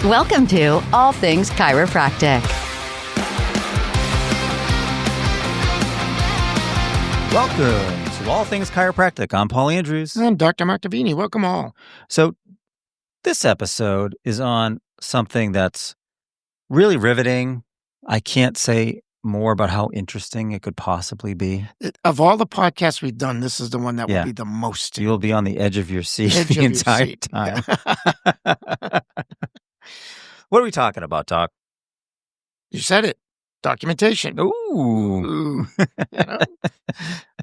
Welcome to All Things Chiropractic. Welcome to All Things Chiropractic. I'm Paul Andrews. I'm Dr. Mark Davini. Welcome all. So this episode is on something that's really riveting. I can't say more about how interesting it could possibly be. Of all the podcasts we've done, this is the one that will be the most. You'll be on the edge of your seat the entire time. Yeah. What are we talking about, Doc? You said it. Documentation. Ooh.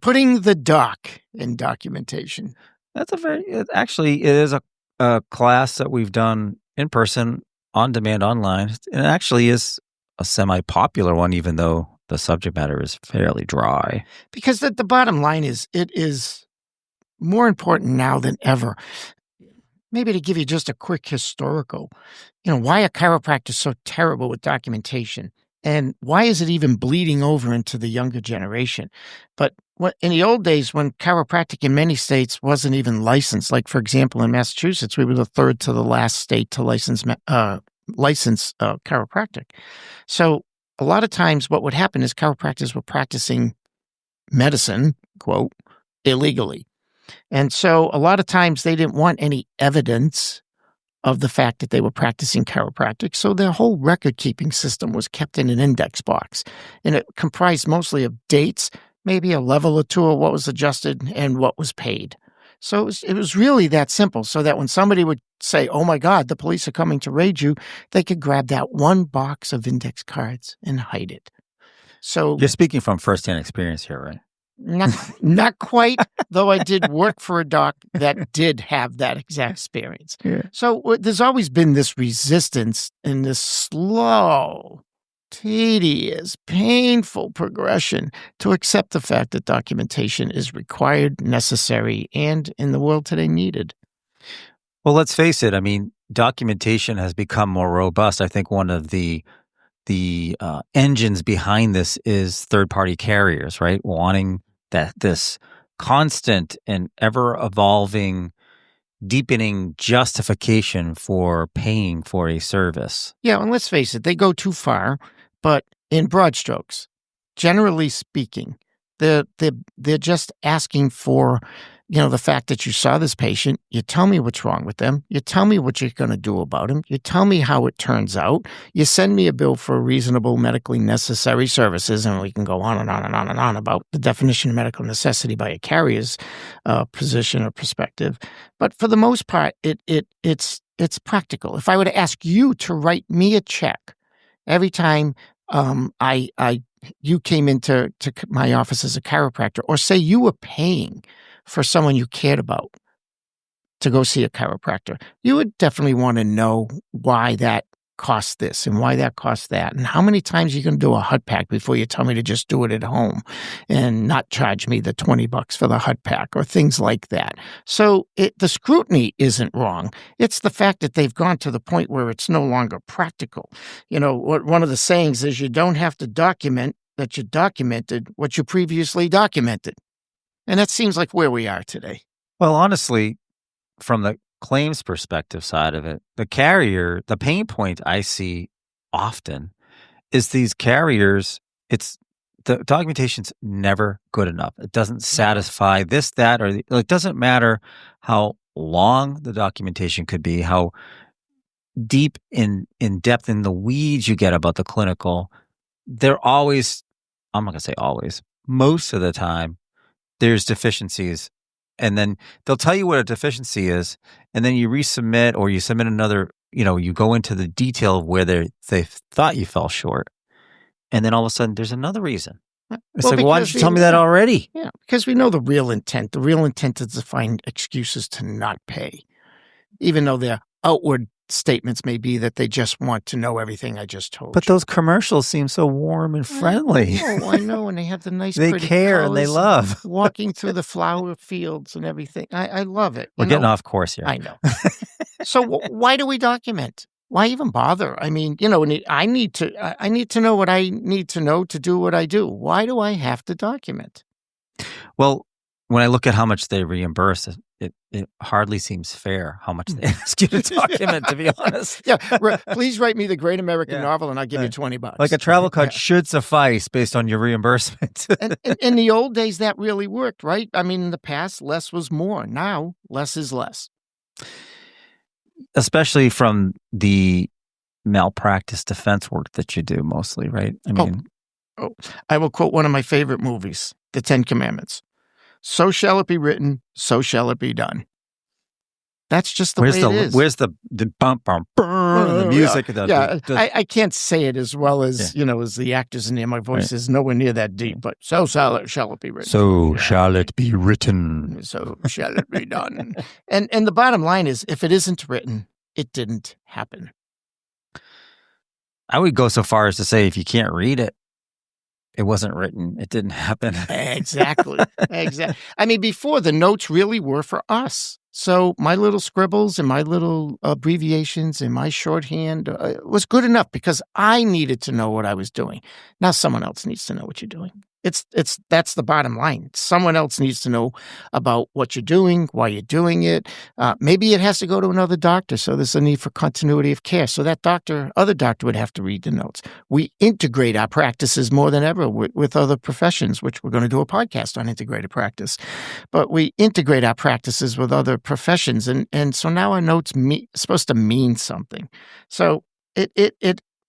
Putting the doc in documentation. That's it is a class that we've done in person, on demand, online. It actually is a semi-popular one, even though the subject matter is fairly dry. Because the bottom line is, it is more important now than ever. Maybe to give you just a quick historical, why are chiropractors so terrible with documentation? And why is it even bleeding over into the younger generation? But in the old days, when chiropractic in many states wasn't even licensed, like, for example, in Massachusetts, we were the third to the last state to license chiropractic. So a lot of times what would happen is chiropractors were practicing medicine, quote, illegally. And so a lot of times they didn't want any evidence of the fact that they were practicing chiropractic. So their whole record-keeping system was kept in an index box. And it comprised mostly of dates, maybe a level or two of what was adjusted and what was paid. So it was really that simple, so that when somebody would say, oh my God, the police are coming to raid you, they could grab that one box of index cards and hide it. So you're speaking from firsthand experience here, right? Not quite, though I did work for a doc that did have that exact experience. Yeah. So there's always been this resistance and this slow, tedious, painful progression to accept the fact that documentation is required, necessary, and in the world today needed. Well, let's face it. I mean, documentation has become more robust. I think one of the engines behind this is third-party carriers, right? Wanting this constant and ever-evolving, deepening justification for paying for a service. Yeah, and let's face it, they go too far, but in broad strokes, generally speaking, they're just asking for, the fact that you saw this patient, you tell me what's wrong with them, you tell me what you're going to do about them, you tell me how it turns out, you send me a bill for reasonable medically necessary services, and we can go on and on and on and on about the definition of medical necessity by a carrier's position or perspective. But for the most part, it's practical. If I were to ask you to write me a check every time you came into my office as a chiropractor, or say you were paying for someone you cared about to go see a chiropractor, you would definitely want to know why that costs this and why that costs that, and how many times you're going to do a hut pack before you tell me to just do it at home and not charge me the $20 for the hut pack or things like that. So the scrutiny isn't wrong. It's the fact that they've gone to the point where it's no longer practical. One of the sayings is, you don't have to document that you documented what you previously documented. And that seems like where we are today. Well, honestly, from the claims perspective side of it, the pain point I see often is these carriers, the documentation's never good enough. It doesn't satisfy this, that, or it doesn't matter how long the documentation could be, how deep in depth in the weeds you get about the clinical. They're always, I'm not going to say always, most of the time, there's deficiencies, and then they'll tell you what a deficiency is, and then you resubmit or you submit another, you go into the detail of where they thought you fell short, and then all of a sudden there's another reason. It's like, why didn't you tell me that already? Yeah, because we know the real intent. The real intent is to find excuses to not pay, even though their outward statements may be that they just want to know everything I just told you. But those commercials seem so warm and friendly. I know, and they have the nice they pretty care and they love. Walking through the flower fields and everything. I love it. We're getting off course here. I know. So why do we document? Why even bother? I mean, I need to know what I need to know to do what I do. Why do I have to document? Well, when I look at how much they reimburse, it hardly seems fair how much they ask you to document, to be honest. Yeah, please write me the Great American Yeah. Novel and I'll give you Right. $20. Like a travel card should suffice based on your reimbursement. And in the old days, that really worked, right? I mean, in the past, less was more. Now, less is less. Especially from the malpractice defense work that you do mostly, right? I mean, I will quote one of my favorite movies, The 10 Commandments. So shall it be written, so shall it be done. That's just the way it is. Where's the bump, the music? I can't say it as well as, as the actors in there. My voice is nowhere near that deep, but so shall it be written. So shall it be written. So shall it be done. And the bottom line is, if it isn't written, it didn't happen. I would go so far as to say, if you can't read it, it wasn't written. It didn't happen. Exactly. I mean, before, the notes really were for us. So my little scribbles and my little abbreviations and my shorthand was good enough because I needed to know what I was doing. Now someone else needs to know what you're doing. That's the bottom line. Someone else needs to know about what you're doing, why you're doing it. Maybe it has to go to another doctor, so there's a need for continuity of care. So that other doctor would have to read the notes. We integrate our practices more than ever with other professions, which we're going to do a podcast on integrated practice. But we integrate our practices with other professions, and so now our notes supposed to mean something. So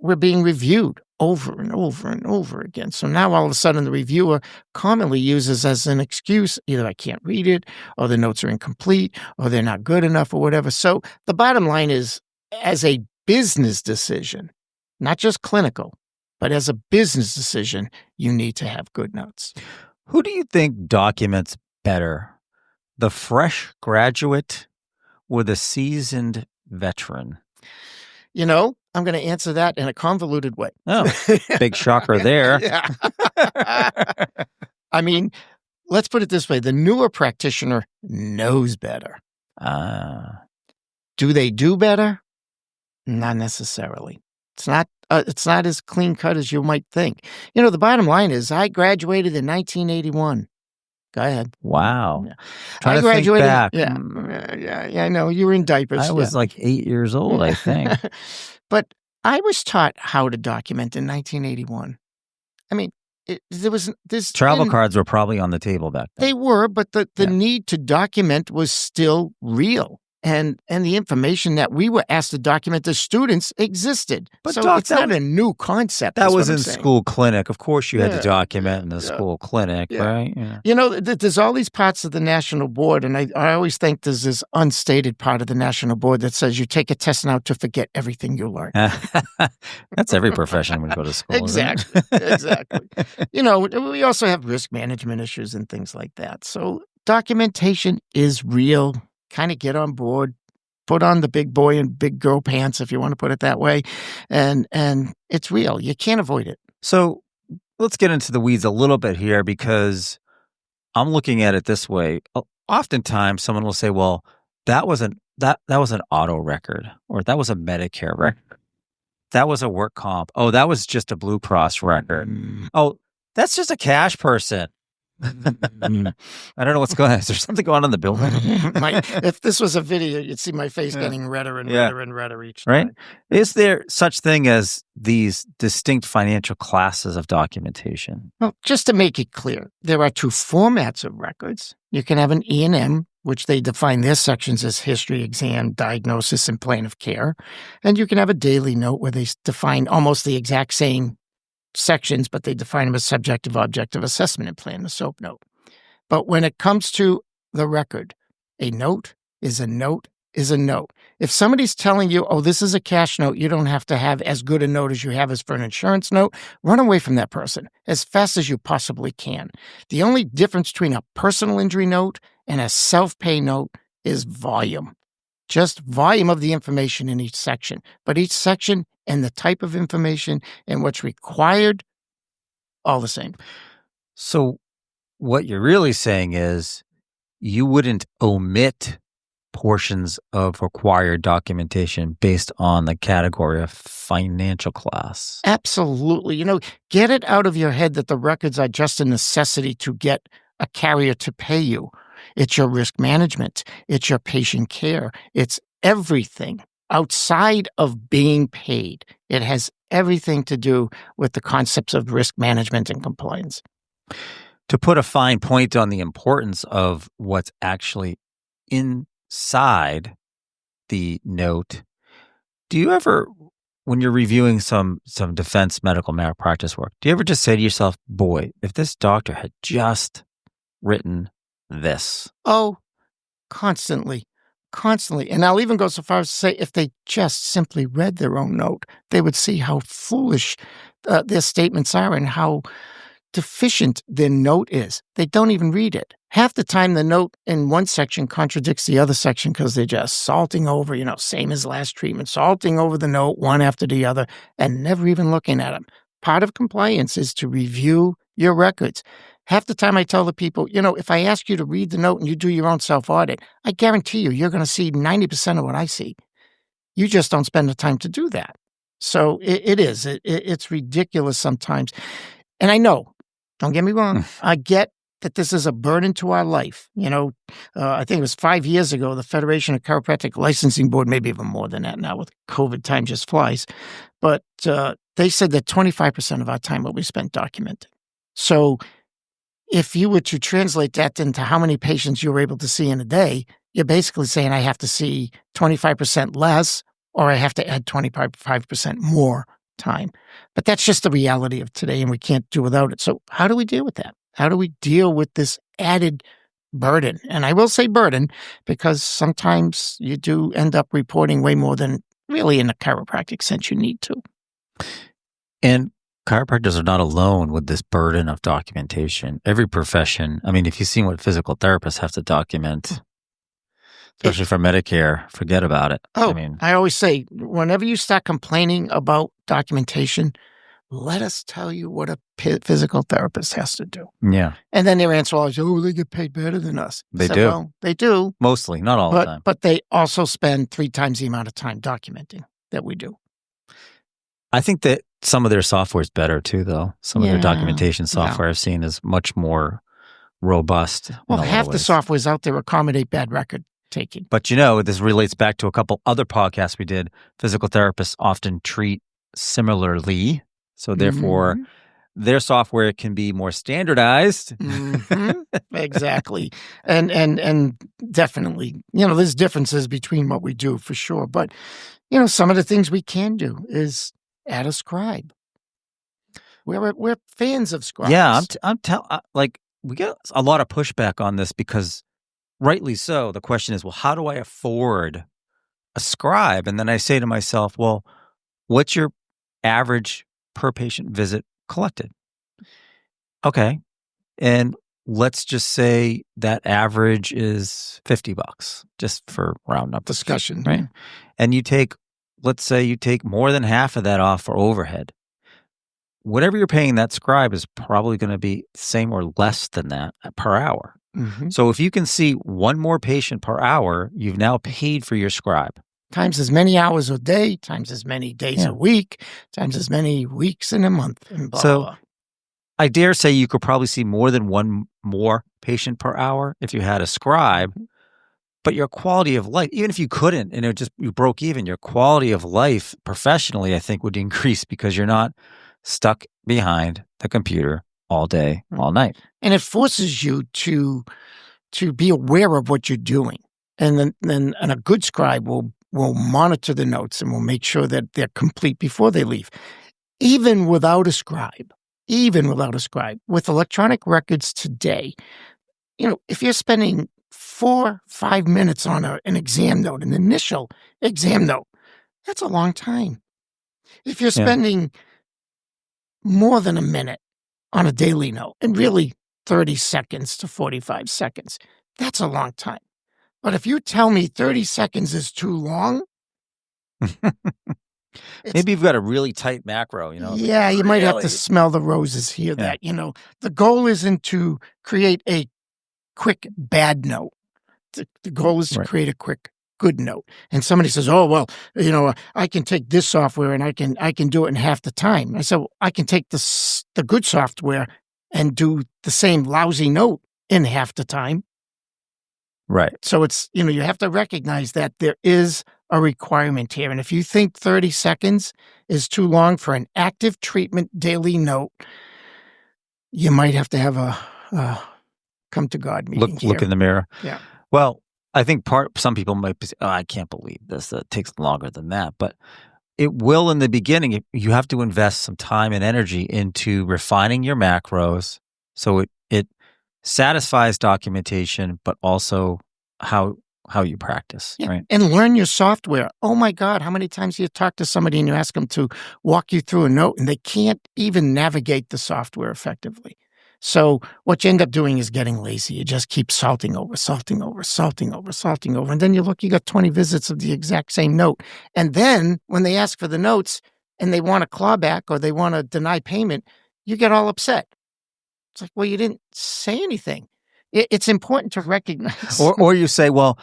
we're being reviewed over and over and over again. So now all of a sudden the reviewer commonly uses as an excuse, either I can't read it, or the notes are incomplete, or they're not good enough, or whatever. So the bottom line is, as a business decision, not just clinical, but as a business decision, you need to have good notes. Who do you think documents better, the fresh graduate or the seasoned veteran? I'm going to answer that in a convoluted way. Oh, big shocker there. Yeah. I mean, let's put it this way. The newer practitioner knows better. Do they do better? Not necessarily. It's not as clean cut as you might think. The bottom line is I graduated in 1981. Go ahead. Wow. Yeah. I graduated. Think back. Yeah, I know. You were in diapers. I was like 8 years old, I think. But I was taught how to document in 1981. I mean, there was this travel cards were probably on the table back then. They were, but the need to document was still real. And the information that we were asked to document as students existed. But so Doc, it's not a new concept. That was in school clinic. Of course you had to document in the school clinic, right? Yeah. There's all these parts of the national board, and I always think there's this unstated part of the national board that says you take a test now to forget everything you learned. That's every profession when you go to school. Exactly. We also have risk management issues and things like that. So documentation is real. Kind of get on board, put on the big boy and big girl pants, if you want to put it that way. And it's real. You can't avoid it. So let's get into the weeds a little bit here, because I'm looking at it this way. Oftentimes someone will say, well, that was an auto record, or that was a Medicare record. That was a work comp. Oh, that was just a Blue Cross record. Oh, that's just a cash person. I don't know what's going on. Is there something going on in the building? If this was a video, you'd see my face getting redder and redder and redder each time. Right? Is there such thing as these distinct financial classes of documentation? Well, just to make it clear, there are two formats of records. You can have an E&M, which they define their sections as history, exam, diagnosis, and plan of care. And you can have a daily note where they define almost the exact same sections, but they define them as subjective, objective assessment and plan, the SOAP note. But when it comes to the record, a note is a note is a note. If somebody's telling you, oh, this is a cash note, you don't have to have as good a note as you have as for an insurance note, run away from that person as fast as you possibly can. The only difference between a personal injury note and a self-pay note is volume. Just volume of the information in each section. But each section and the type of information and what's required, all the same. So what you're really saying is you wouldn't omit portions of required documentation based on the category of financial class. Absolutely. Get it out of your head that the records are just a necessity to get a carrier to pay you. It's your risk management. It's your patient care. It's everything outside of being paid. It has everything to do with the concepts of risk management and compliance. To put a fine point on the importance of what's actually inside the note, do you ever, when you're reviewing some defense medical malpractice work, do you ever just say to yourself, boy, if this doctor had just written this? Oh, constantly. And I'll even go so far as to say if they just simply read their own note, they would see how foolish their statements are and how deficient their note is. They don't even read it. Half the time the note in one section contradicts the other section because they're just salting over, same as last treatment, salting over the note one after the other and never even looking at them. Part of compliance is to review your records. Half the time I tell the people, if I ask you to read the note and you do your own self-audit, I guarantee you're going to see 90% of what I see. You just don't spend the time to do that. So it's ridiculous sometimes. And I know, don't get me wrong, I get that this is a burden to our life. I think it was 5 years ago, the Federation of Chiropractic Licensing Board, maybe even more than that now with COVID, time just flies. But they said that 25% of our time will be spent documenting. So if you were to translate that into how many patients you were able to see in a day, you're basically saying I have to see 25% less or I have to add 25% more time. But that's just the reality of today, and we can't do without it. So how do we deal with that? How do we deal with this added burden? And I will say burden because sometimes you do end up reporting way more than really in a chiropractic sense you need to. And chiropractors are not alone with this burden of documentation. Every profession, if you've seen what physical therapists have to document, especially for Medicare, forget about it. I always say, whenever you start complaining about documentation, let us tell you what a physical therapist has to do. Yeah. And then their answer always, they get paid better than us. They do. Well, they do. Mostly, not all the time. But they also spend 3 times the amount of time documenting that we do. I think that some of their software is better too, though. Some of their documentation software I've seen is much more robust. Well, half the softwares out there accommodate bad record taking. But this relates back to a couple other podcasts we did. Physical therapists often treat similarly. So therefore, their software can be more standardized. Exactly. And definitely, there's differences between what we do for sure. But, some of the things we can do is add a scribe. We're fans of scribes. Yeah, we get a lot of pushback on this because rightly so. The question is, well, how do I afford a scribe? And then I say to myself, well, what's your average per patient visit collected? Okay. And let's just say that average is $50, just for round up discussion. Right. And let's say you take more than half of that off for overhead. Whatever you're paying that scribe is probably going to be same or less than that per hour. So if you can see one more patient per hour, you've now paid for your scribe. Times as many hours a day, times as many days a week, times as many weeks in a month. And blah, so blah. I dare say you could probably see more than one more patient per hour if you had a scribe. But your quality of life, even if you couldn't and you broke even, your quality of life professionally, I think, would increase because you're not stuck behind the computer all day, all night. And it forces you to be aware of what you're doing. And then a good scribe will monitor the notes and will make sure that they're complete before they leave. Even without a scribe, with electronic records today, if you're spending 4-5 minutes on an exam note, an initial exam note, that's a long time. If you're spending more than a minute on a daily note, and really 30 seconds to 45 seconds, that's a long time. But if you tell me 30 seconds is too long, maybe you've got a really tight macro, Yeah, you might have to smell the roses here. That, the goal isn't to create a quick bad note. The goal is to create a quick good note. And somebody says, oh, well, I can take this software and I can do it in half the time. I said, well, I can take the good software and do the same lousy note in half the time. Right. So it's, you have to recognize that there is a requirement here. And if you think 30 seconds is too long for an active treatment daily note, you might have to have a come to God meeting here. Look in the mirror. Yeah. Well, I think some people might be, oh, I can't believe this. It takes longer than that. But it will in the beginning. You have to invest some time and energy into refining your macros so it satisfies documentation, but also how you practice, right? And learn your software. Oh my God, how many times do you talk to somebody and you ask them to walk you through a note and they can't even navigate the software effectively? So what you end up doing is getting lazy. You just keep salting over. And then you got 20 visits of the exact same note. And then when they ask for the notes and they want a clawback or they want to deny payment, you get all upset. It's like, well, you didn't say anything. It's important to recognize. Or you say, well,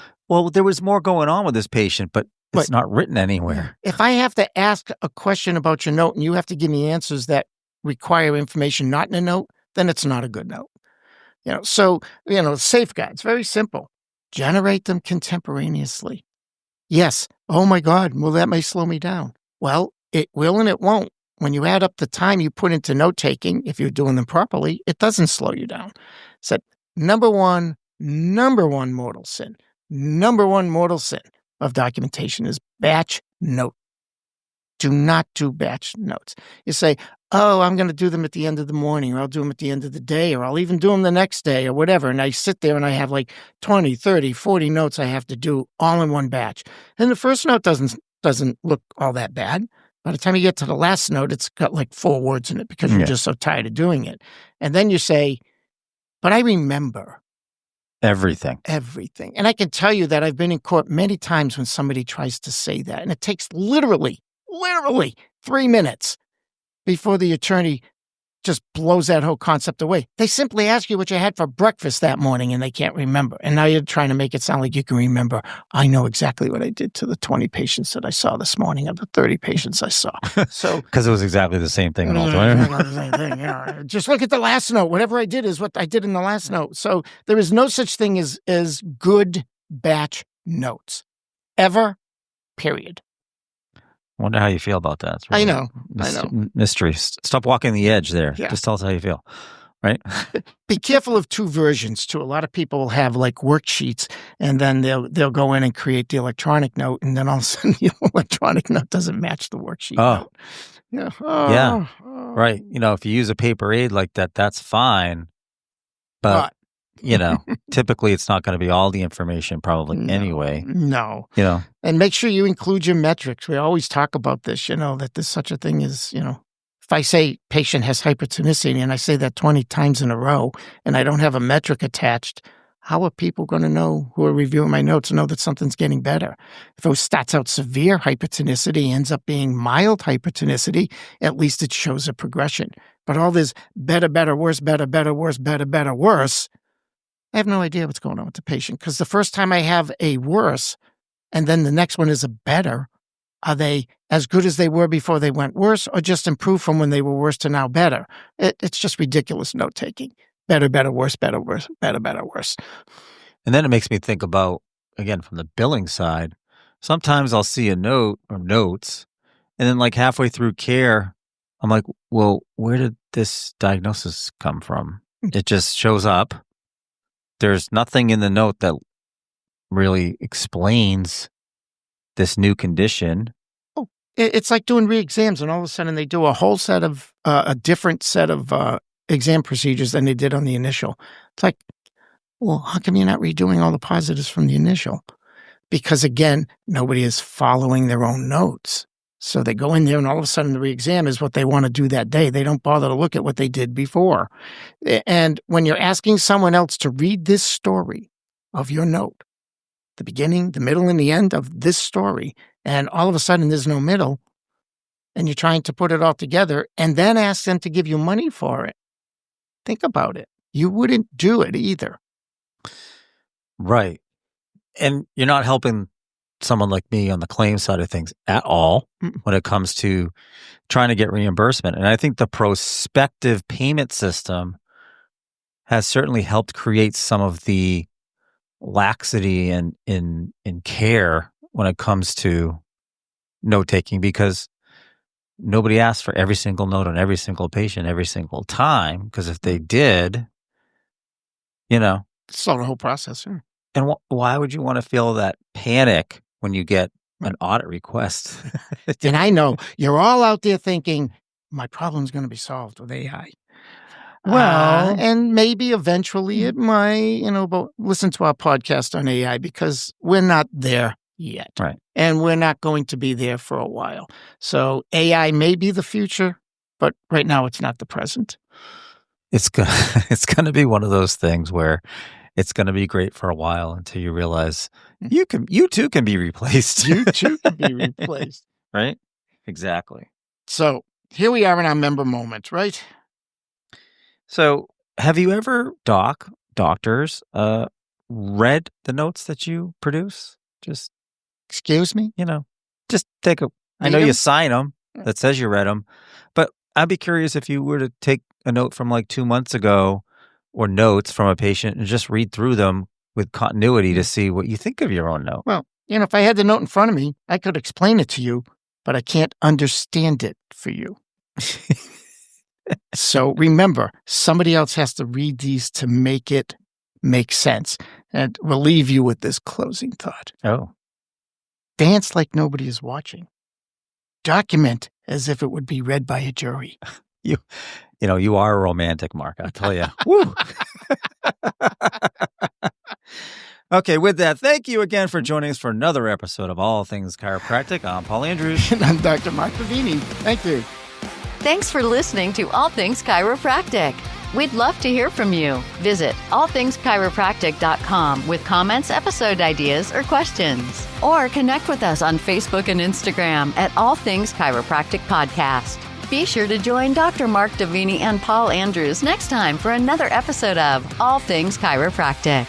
there was more going on with this patient, but it's not written anywhere. If I have to ask a question about your note and you have to give me answers that require information not in a note, then it's not a good note. So, safeguards, very simple. Generate them contemporaneously. Yes. Oh my God. Well, that may slow me down. Well, it will and it won't. When you add up the time you put into note taking, if you're doing them properly, it doesn't slow you down. So number one mortal sin of documentation is batch note. Do not do batch notes. You say, oh, I'm going to do them at the end of the morning, or I'll do them at the end of the day, or I'll even do them the next day or whatever. And I sit there and I have like 20, 30, 40 notes I have to do all in one batch. And the first note doesn't look all that bad. By the time you get to the last note, it's got like 4 words in it because you're just so tired of doing it. And then you say, but I remember everything. And I can tell you that I've been in court many times when somebody tries to say that. And it takes literally 3 minutes before the attorney just blows that whole concept away. They simply ask you what you had for breakfast that morning and they can't remember. And now you're trying to make it sound like you can remember. I know exactly what I did to the 20 patients that I saw this morning, or the 30 patients I saw. So because it was exactly the same thing. Yeah. Just look at the last note. Whatever I did is what I did in the last note. So there is no such thing as good batch notes. Ever, period. I wonder how you feel about that. Really I know. Mystery. Stop walking the edge there. Yeah. Just tell us how you feel, right? Be careful of 2 versions, too. A lot of people will have like worksheets, and then they'll go in and create the electronic note, and then all of a sudden the electronic note doesn't match the worksheet note. Yeah. Right. If you use a paper aid like that, that's fine. But typically it's not going to be all the information probably anyway. No. And make sure you include your metrics. We always talk about this, that there's such a thing as, if I say patient has hypertonicity and I say that 20 times in a row and I don't have a metric attached, how are people going to know who are reviewing my notes know that something's getting better? If it starts out severe hypertonicity, ends up being mild hypertonicity, at least it shows a progression. But all this better, worse, better, worse, I have no idea what's going on with the patient, because the first time I have a worse and then the next one is a better, are they as good as they were before they went worse, or just improved from when they were worse to now better? It's just ridiculous note-taking. Better, worse, better, worse. And then it makes me think about, again, from the billing side, sometimes I'll see a note or notes, and then like halfway through care, I'm like, well, where did this diagnosis come from? It just shows up. There's nothing in the note that really explains this new condition. Oh, it's like doing re-exams, and all of a sudden they do a whole set of a different set of exam procedures than they did on the initial. It's like, well, how come you're not redoing all the positives from the initial? Because again, nobody is following their own notes. So they go in there and all of a sudden the re-exam is what they want to do that day. They don't bother to look at what they did before. And when you're asking someone else to read this story of your note, the beginning, the middle, and the end of this story, and all of a sudden there's no middle, and you're trying to put it all together and then ask them to give you money for it, think about it. You wouldn't do it either. Right. And you're not helping someone like me on the claim side of things at all when it comes to trying to get reimbursement. And I think the prospective payment system has certainly helped create some of the laxity in care when it comes to note taking, because nobody asks for every single note on every single patient every single time. Because if they did, Slow the whole process. Yeah. and why would you want to feel that panic when you get an audit request? And I know you're all out there thinking, my problem's going to be solved with AI. Well, and maybe eventually it might, but listen to our podcast on AI, because we're not there yet. Right. And we're not going to be there for a while. So AI may be the future, but right now it's not the present. it's gonna be one of those things where it's gonna be great for a while until you realize you too can be replaced. You too can be replaced. Right? Exactly. So here we are in our member moment, right? So have you ever, doctors, read the notes that you produce? Just, Excuse me? just take I Read know you 'em? sign them that says you read them, but I'd be curious if you were to take a note from like 2 months ago, or notes from a patient, and just read through them with continuity to see what you think of your own note. Well, if I had the note in front of me, I could explain it to you, but I can't understand it for you. So remember, somebody else has to read these to make it make sense. And we'll leave you with this closing thought. Oh. Dance like nobody is watching. Document as if it would be read by a jury. You are a romantic, Mark, I tell you. Woo. Okay, with that, thank you again for joining us for another episode of All Things Chiropractic. I'm Paul Andrews. And I'm Dr. Mark Davini. Thank you. Thanks for listening to All Things Chiropractic. We'd love to hear from you. Visit allthingschiropractic.com with comments, episode ideas, or questions. Or connect with us on Facebook and Instagram at All Things Chiropractic Podcast. Be sure to join Dr. Mark Davini and Paul Andrews next time for another episode of All Things Chiropractic.